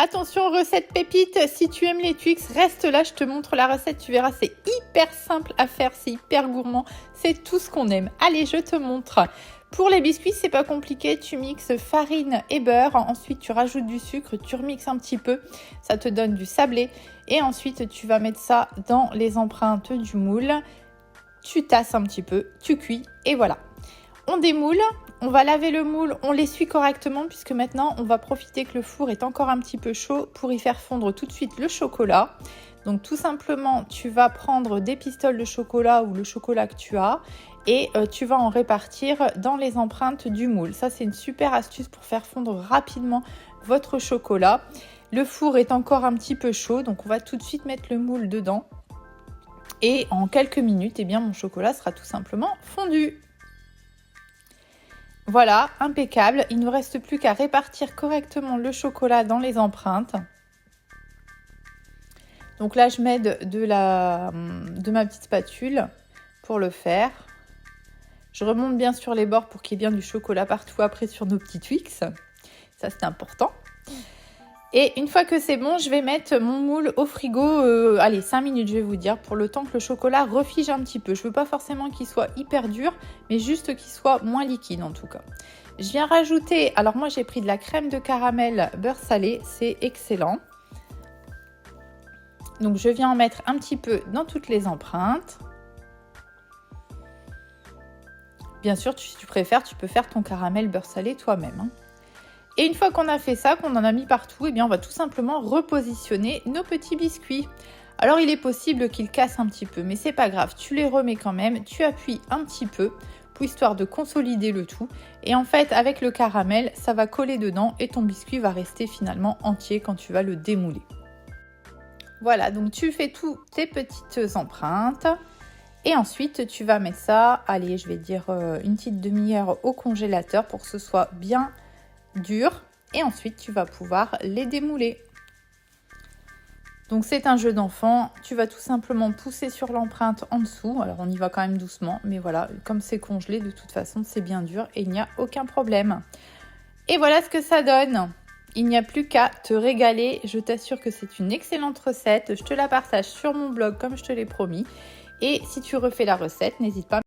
Attention, recette pépite, si tu aimes les Twix, reste là, je te montre la recette, tu verras, c'est hyper simple à faire, c'est hyper gourmand, c'est tout ce qu'on aime. Allez, je te montre. Pour les biscuits, c'est pas compliqué, tu mixes farine et beurre, ensuite tu rajoutes du sucre, tu remixes un petit peu, ça te donne du sablé et ensuite tu vas mettre ça dans les empreintes du moule, tu tasses un petit peu, tu cuis et voilà. On démoule, on va laver le moule, on l'essuie correctement puisque maintenant on va profiter que le four est encore un petit peu chaud pour y faire fondre tout de suite le chocolat. Donc tout simplement, tu vas prendre des pistoles de chocolat ou le chocolat que tu as et tu vas en répartir dans les empreintes du moule. Ça, c'est une super astuce pour faire fondre rapidement votre chocolat. Le four est encore un petit peu chaud, donc on va tout de suite mettre le moule dedans. Et en quelques minutes, eh bien, mon chocolat sera tout simplement fondu. Voilà, impeccable. Il ne nous reste plus qu'à répartir correctement le chocolat dans les empreintes. Donc là, je m'aide de ma petite spatule pour le faire. Je remonte bien sur les bords pour qu'il y ait bien du chocolat partout après sur nos petits Twix. Ça, c'est important. Et une fois que c'est bon, je vais mettre mon moule au frigo, allez, 5 minutes, je vais vous dire, pour le temps que le chocolat refige un petit peu. Je ne veux pas forcément qu'il soit hyper dur, mais juste qu'il soit moins liquide en tout cas. Je viens rajouter, alors moi j'ai pris de la crème de caramel beurre salé, c'est excellent. Donc je viens en mettre un petit peu dans toutes les empreintes. Bien sûr, si tu préfères, tu peux faire ton caramel beurre salé toi-même, hein. Et une fois qu'on a fait ça, qu'on en a mis partout, eh bien on va tout simplement repositionner nos petits biscuits. Alors il est possible qu'ils cassent un petit peu, mais c'est pas grave, tu les remets quand même, tu appuies un petit peu pour histoire de consolider le tout. Et en fait, avec le caramel, ça va coller dedans et ton biscuit va rester finalement entier quand tu vas le démouler. Voilà, donc tu fais toutes tes petites empreintes. Et ensuite, tu vas mettre ça, allez, je vais dire une petite demi-heure au congélateur pour que ce soit bien dur. Et ensuite, tu vas pouvoir les démouler. Donc, c'est un jeu d'enfant. Tu vas tout simplement pousser sur l'empreinte en dessous. Alors, on y va quand même doucement. Mais voilà, comme c'est congelé, de toute façon, c'est bien dur et il n'y a aucun problème. Et voilà ce que ça donne. Il n'y a plus qu'à te régaler. Je t'assure que c'est une excellente recette. Je te la partage sur mon blog comme je te l'ai promis. Et si tu refais la recette, n'hésite pas